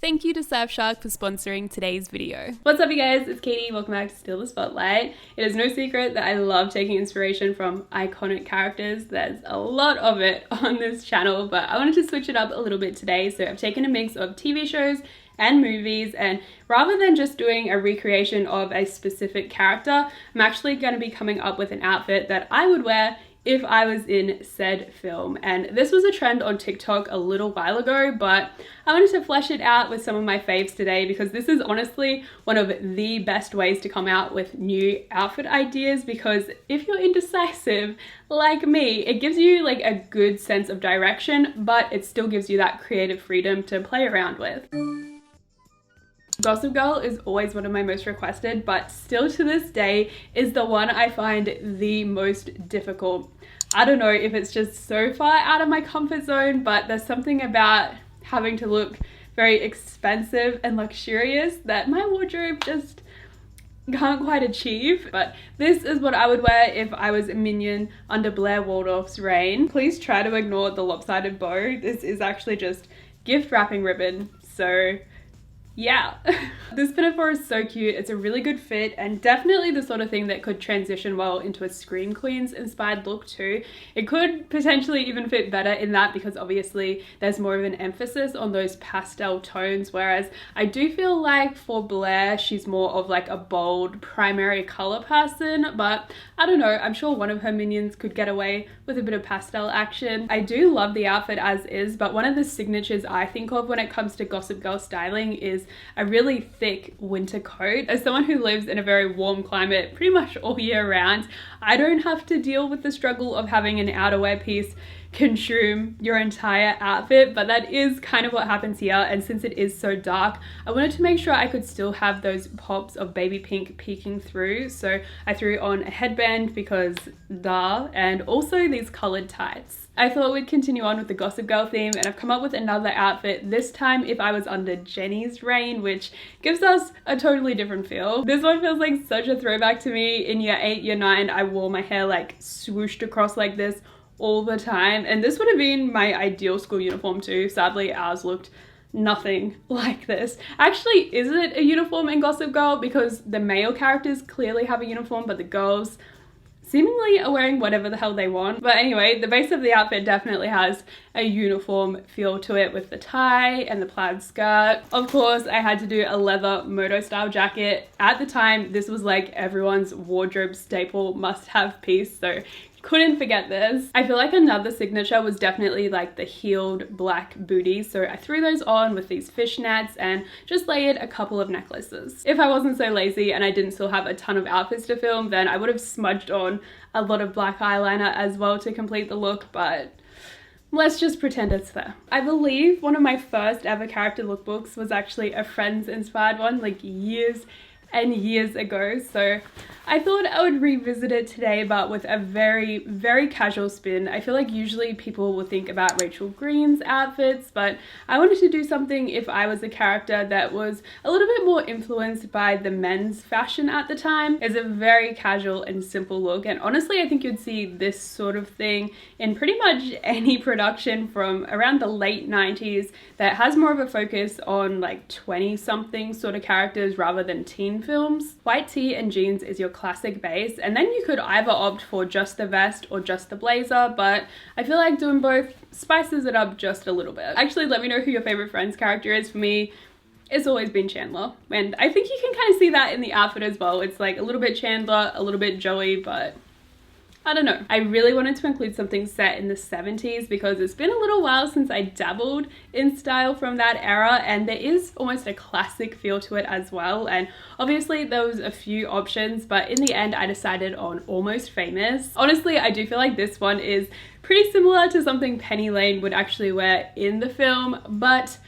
Thank you to Surfshark for sponsoring today's video. What's up you guys, it's Katie, welcome back to Steal the Spotlight. It is no secret that I love taking inspiration from iconic characters. There's a lot of it on this channel, but I wanted to switch it up a little bit today. So I've taken a mix of TV shows and movies, and rather than just doing a recreation of a specific character, I'm actually going to be coming up with an outfit that I would wear if I was in said film. And this was a trend on TikTok a little while ago, but I wanted to flesh it out with some of my faves today because this is honestly one of the best ways to come out with new outfit ideas, because if you're indecisive like me, it gives you like a good sense of direction, but it still gives you that creative freedom to play around with. Gossip Girl is always one of my most requested, but still to this day is the one I find the most difficult. I don't know if it's just so far out of my comfort zone, but there's something about having to look very expensive and luxurious that my wardrobe just can't quite achieve. But this is what I would wear if I was a minion under Blair Waldorf's reign. Please try to ignore the lopsided bow. This is actually just gift wrapping ribbon, so yeah. This pinafore is so cute. It's a really good fit and definitely the sort of thing that could transition well into a Scream Queens inspired look too. It could potentially even fit better in that because obviously there's more of an emphasis on those pastel tones, whereas I do feel like for Blair, she's more of like a bold primary color person, but I don't know, I'm sure one of her minions could get away with a bit of pastel action. I do love the outfit as is, but one of the signatures I think of when it comes to Gossip Girl styling is a really thick winter coat. As someone who lives in a very warm climate pretty much all year round, I don't have to deal with the struggle of having an outerwear piece consume your entire outfit, but that is kind of what happens here. And since it is so dark, I wanted to make sure I could still have those pops of baby pink peeking through, so I threw on a headband because duh, and also these colored tights. I thought we'd continue on with the Gossip Girl theme, and I've come up with another outfit, this time if I was under Jenny's reign, which gives us a totally different feel. This one feels like such a throwback to me. In year 8, year 9, I wore my hair like swooshed across like this all the time, and this would have been my ideal school uniform too. Sadly, ours looked nothing like this. Actually, is it a uniform in Gossip Girl? Because the male characters clearly have a uniform, but the girls seemingly are wearing whatever the hell they want. But anyway, the base of the outfit definitely has a uniform feel to it with the tie and the plaid skirt. Of course, I had to do a leather moto style jacket. At the time, this was like everyone's wardrobe staple must-have piece, so couldn't forget this. I feel like another signature was definitely like the heeled black booties, so I threw those on with these fishnets and just layered a couple of necklaces. If I wasn't so lazy and I didn't still have a ton of outfits to film, then I would have smudged on a lot of black eyeliner as well to complete the look, but let's just pretend it's there. I believe one of my first ever character lookbooks was actually a Friends inspired one, like years and years ago, so I thought I would revisit it today, but with a very, very casual spin. I feel like usually people will think about Rachel Green's outfits, but I wanted to do something if I was a character that was a little bit more influenced by the men's fashion at the time. It's a very casual and simple look, and honestly I think you'd see this sort of thing in pretty much any production from around the late 90s that has more of a focus on like 20-something sort of characters rather than teen films. White tee and jeans is your classic base, and then you could either opt for just the vest or just the blazer, but I feel like doing both spices it up just a little bit. Actually, let me know who your favorite Friends character is. For me, it's always been Chandler, and I think you can kind of see that in the outfit as well. It's like a little bit Chandler, a little bit Joey, but I don't know. I really wanted to include something set in the 70s because it's been a little while since I dabbled in style from that era, and there is almost a classic feel to it as well. And obviously there was a few options, but in the end I decided on Almost Famous. Honestly, I do feel like this one is pretty similar to something Penny Lane would actually wear in the film, but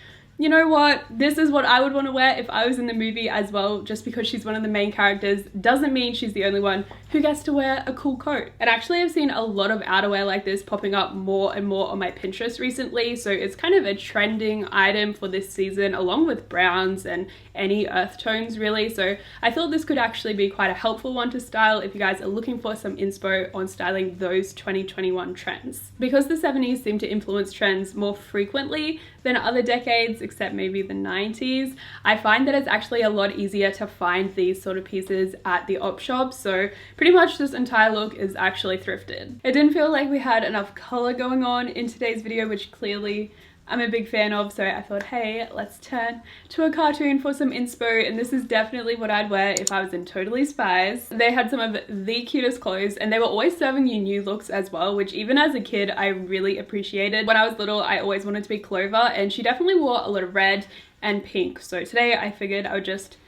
you know what, this is what I would want to wear if I was in the movie as well. Just because she's one of the main characters doesn't mean she's the only one who gets to wear a cool coat. And actually I've seen a lot of outerwear like this popping up more and more on my Pinterest recently, so it's kind of a trending item for this season, along with browns and any earth tones really. So I thought this could actually be quite a helpful one to style if you guys are looking for some inspo on styling those 2021 trends. Because the 70s seem to influence trends more frequently than other decades, except maybe the 90s, I find that it's actually a lot easier to find these sort of pieces at the op shop. So pretty much this entire look is actually thrifted. It didn't feel like we had enough color going on in today's video, which clearly I'm a big fan of, so I thought, hey, let's turn to a cartoon for some inspo, and this is definitely what I'd wear if I was in Totally Spies. They had some of the cutest clothes, and they were always serving you new looks as well, which even as a kid I really appreciated. When I was little, I always wanted to be Clover, and she definitely wore a lot of red and pink, so today I figured I would just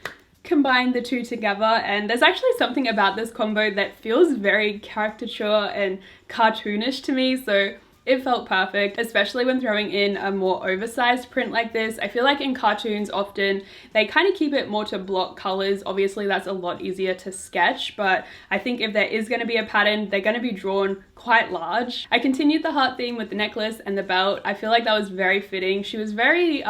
combine the two together. And there's actually something about this combo that feels very caricature and cartoonish to me, so it felt perfect, especially when throwing in a more oversized print like this. I feel like in cartoons often they kind of keep it more to block colors. Obviously that's a lot easier to sketch, but I think if there is going to be a pattern, they're going to be drawn quite large. I continued the heart theme with the necklace and the belt. I feel like that was very fitting. She was very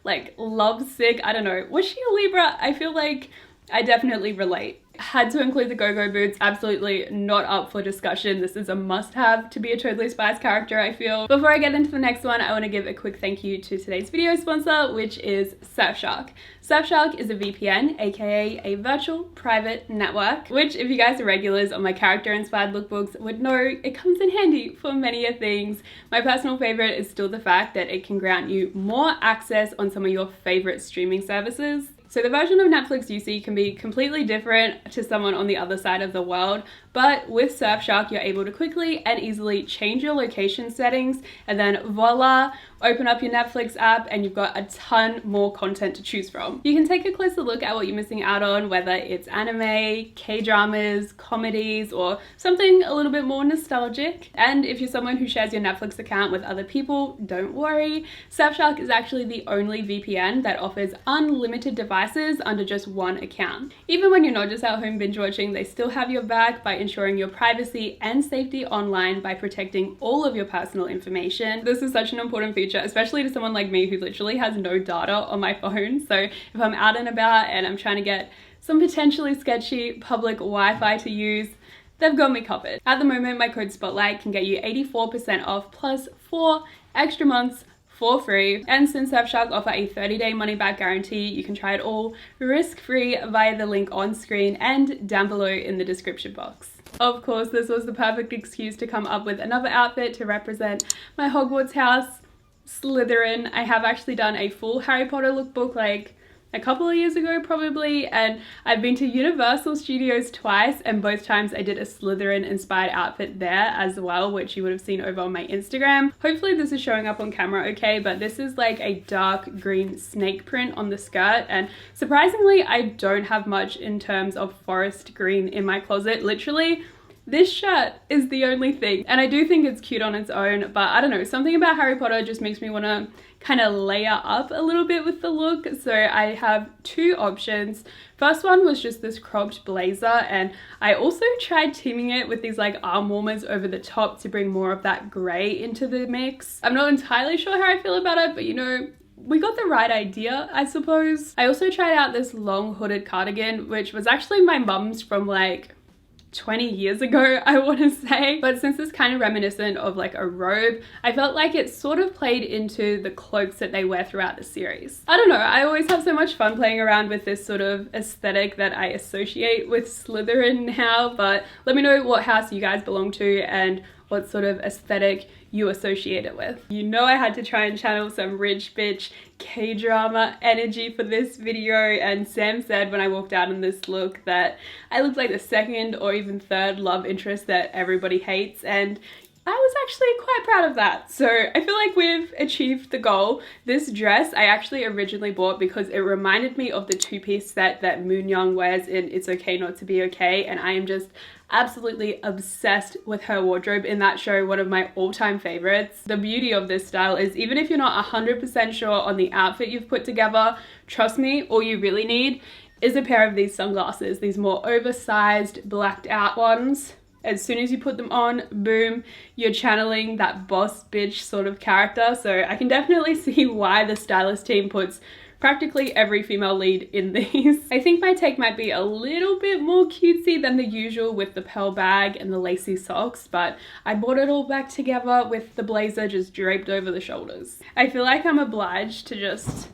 like lovesick. I don't know, was she a Libra? I feel like I definitely relate. Had to include the go-go boots, absolutely not up for discussion. This is a must-have to be a Totally Spies character, I feel. Before I get into the next one, I want to give a quick thank you to today's video sponsor, which is Surfshark. Surfshark is a VPN, aka a virtual private network, which if you guys are regulars on my character-inspired lookbooks would know it comes in handy for many a things. My personal favorite is still the fact that it can grant you more access on some of your favorite streaming services. So the version of Netflix you see can be completely different to someone on the other side of the world, but with Surfshark you're able to quickly and easily change your location settings, and then voila, open up your Netflix app and you've got a ton more content to choose from. You can take a closer look at what you're missing out on, whether it's anime, K-dramas, comedies, or something a little bit more nostalgic. And if you're someone who shares your Netflix account with other people, don't worry. Surfshark is actually the only VPN that offers unlimited devices under just one account. Even when you're not just at home binge watching, they still have your back by ensuring your privacy and safety online by protecting all of your personal information. This is such an important feature, especially to someone like me who literally has no data on my phone. So if I'm out and about and I'm trying to get some potentially sketchy public Wi-Fi to use, they've got me covered. At the moment, my code SPOTLIGHT can get you 84% off plus 4 extra months for free. And since Surfshark offer a 30-day money-back guarantee, you can try it all risk-free via the link on screen and down below in the description box. Of course, this was the perfect excuse to come up with another outfit to represent my Hogwarts house, Slytherin. I have actually done a full Harry Potter lookbook like a couple of years ago probably, and I've been to Universal Studios twice, and both times I did a Slytherin inspired outfit there as well, which you would have seen over on my Instagram. Hopefully this is showing up on camera okay, but this is like a dark green snake print on the skirt, and surprisingly I don't have much in terms of forest green in my closet. Literally this shirt is the only thing, and I do think it's cute on its own, but I don't know, something about Harry Potter just makes me want to kind of layer up a little bit with the look. So I have two options. First one was just this cropped blazer, and I also tried teaming it with these like arm warmers over the top to bring more of that grey into the mix. I'm not entirely sure how I feel about it, but you know, we got the right idea, I suppose. I also tried out this long hooded cardigan, which was actually my mum's from like 20 years ago, I want to say, but since it's kind of reminiscent of like a robe, I felt like it sort of played into the cloaks that they wear throughout the series. I don't know, I always have so much fun playing around with this sort of aesthetic that I associate with Slytherin now, but let me know what house you guys belong to and what sort of aesthetic you associate it with. You know I had to try and channel some rich bitch K-drama energy for this video, and Sam said when I walked out in this look that I looked like the second or even third love interest that everybody hates, and I was actually quite proud of that. So I feel like we've achieved the goal. This dress I actually originally bought because it reminded me of the two-piece set that Moon Young wears in It's Okay Not to Be Okay, and I am just absolutely obsessed with her wardrobe in that show, one of my all-time favorites. The beauty of this style is even if you're not 100% sure on the outfit you've put together, trust me, all you really need is a pair of these sunglasses, these more oversized blacked out ones. As soon as you put them on, boom, you're channeling that boss bitch sort of character. So I can definitely see why the stylist team puts practically every female lead in these. I think my take might be a little bit more cutesy than the usual with the pearl bag and the lacy socks, but I brought it all back together with the blazer just draped over the shoulders. I feel like I'm obliged to just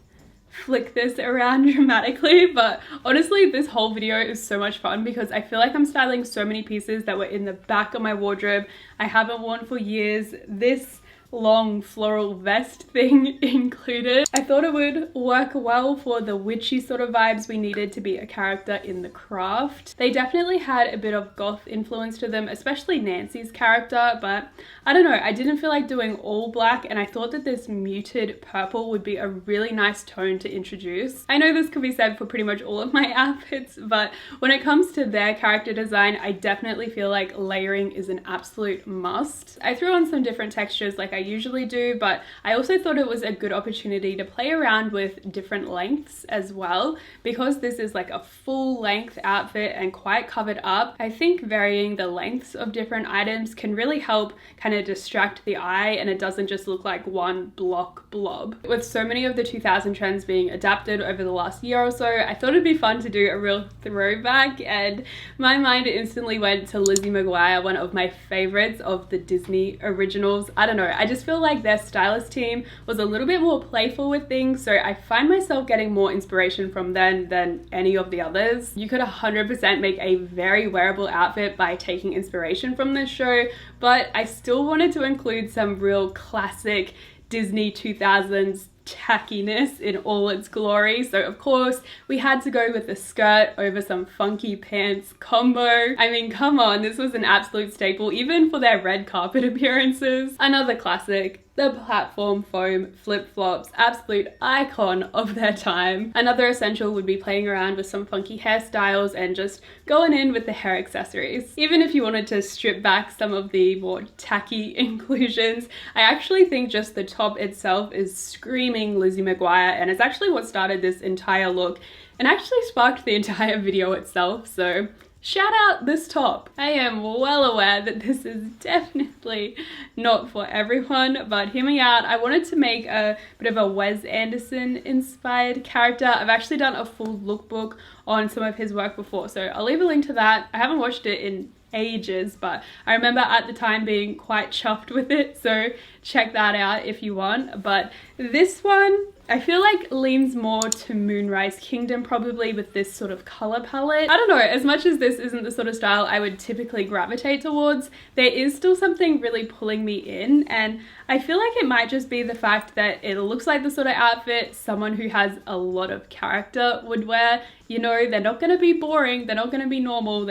flick this around dramatically, but honestly this whole video is so much fun because I feel like I'm styling so many pieces that were in the back of my wardrobe I haven't worn for years. This long floral vest thing included. I thought it would work well for the witchy sort of vibes we needed to be a character in the craft. They definitely had a bit of goth influence to them, especially Nancy's character, but I don't know, I didn't feel like doing all black and I thought that this muted purple would be a really nice tone to introduce. I know this could be said for pretty much all of my outfits, but when it comes to their character design, I definitely feel like layering is an absolute must. I threw on some different textures like I usually do, but I also thought it was a good opportunity to play around with different lengths as well. Because this is like a full length outfit and quite covered up, I think varying the lengths of different items can really help kind of distract the eye and it doesn't just look like one block blob. With so many of the 2000 trends being adapted over the last year or so, I thought it'd be fun to do a real throwback, and my mind instantly went to Lizzie McGuire, one of my favorites of the Disney originals. I don't know, I just feel like their stylist team was a little bit more playful with things, so I find myself getting more inspiration from them than any of the others. You could 100% make a very wearable outfit by taking inspiration from this show, but I still wanted to include some real classic Disney 2000s tackiness in all its glory. So of course we had to go with the skirt over some funky pants combo. I mean, come on, this was an absolute staple even for their red carpet appearances. Another classic, the platform foam flip-flops, absolute icon of their time. Another essential would be playing around with some funky hairstyles and just going in with the hair accessories. Even if you wanted to strip back some of the more tacky inclusions, I actually think just the top itself is screaming Lizzie McGuire, and it's actually what started this entire look and actually sparked the entire video itself. So shout out this top. I am well aware that this is definitely not for everyone, but hear me out. I wanted to make a bit of a Wes Anderson inspired character. I've actually done a full lookbook on some of his work before, so I'll leave a link to that. I haven't watched it in ages, but I remember at the time being quite chuffed with it, so check that out if you want. But this one I feel like leans more to Moonrise Kingdom probably with this sort of color palette. I don't know, as much as this isn't the sort of style I would typically gravitate towards, there is still something really pulling me in, and I feel like it might just be the fact that it looks like the sort of outfit someone who has a lot of character would wear. You know, they're not gonna be boring, they're not gonna be normal,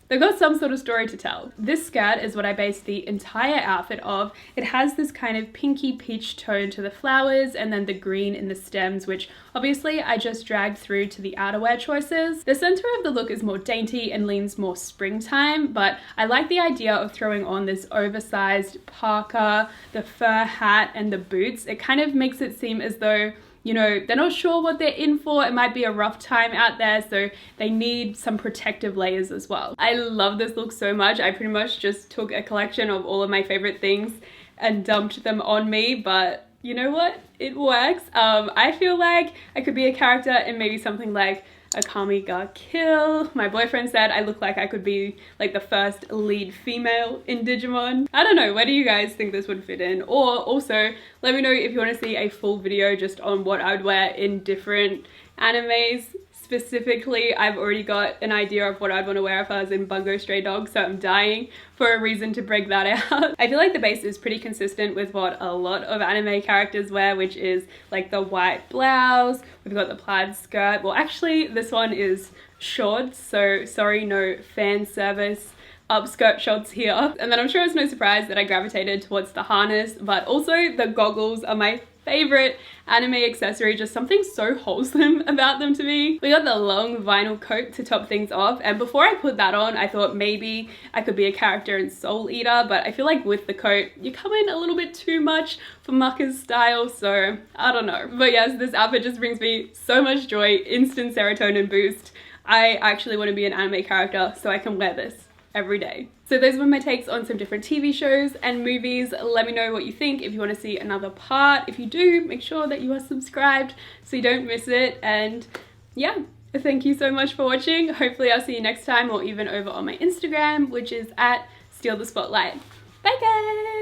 They've got some sort of story to tell. This skirt is what I based the entire outfit of. It has this kind of pinky peach tone to the flowers and then the green in the stems, which obviously I just dragged through to the outerwear choices. The center of the look is more dainty and leans more springtime, but I like the idea of throwing on this oversized parka, the fur hat, and the boots. It kind of makes it seem as though, you know, they're not sure what they're in for. It might be a rough time out there, so they need some protective layers as well. I love this look so much. I pretty much just took a collection of all of my favorite things and dumped them on me, but you know what? It works. I feel like I could be a character in maybe something like a Kami Ga Kill. My boyfriend said I look like I could be like the first lead female in Digimon. I don't know, where do you guys think this would fit in? Or also, let me know if you want to see a full video just on what I would wear in different animes. Specifically, I've already got an idea of what I'd want to wear if I was in Bungo Stray Dogs, so I'm dying for a reason to break that out. I feel like the base is pretty consistent with what a lot of anime characters wear, which is like the white blouse, we've got the plaid skirt. Well, actually, this one is shorts, so sorry, no fan service upskirt shots here. And then I'm sure it's no surprise that I gravitated towards the harness, but also the goggles are my favorite anime accessory, just something so wholesome about them to me. We got the long vinyl coat to top things off, and before I put that on I thought maybe I could be a character in Soul Eater, but I feel like with the coat you come in a little bit too much for Maka's style, so I don't know. But yes, this outfit just brings me so much joy, instant serotonin boost. I actually want to be an anime character so I can wear this every day. So those were my takes on some different TV shows and movies. Let me know what you think. If you want to see another part, if you do, make sure that you are subscribed so you don't miss it. And yeah, thank you so much for watching. Hopefully I'll see you next time, or even over on my Instagram, which is at Steal the Spotlight. Bye guys!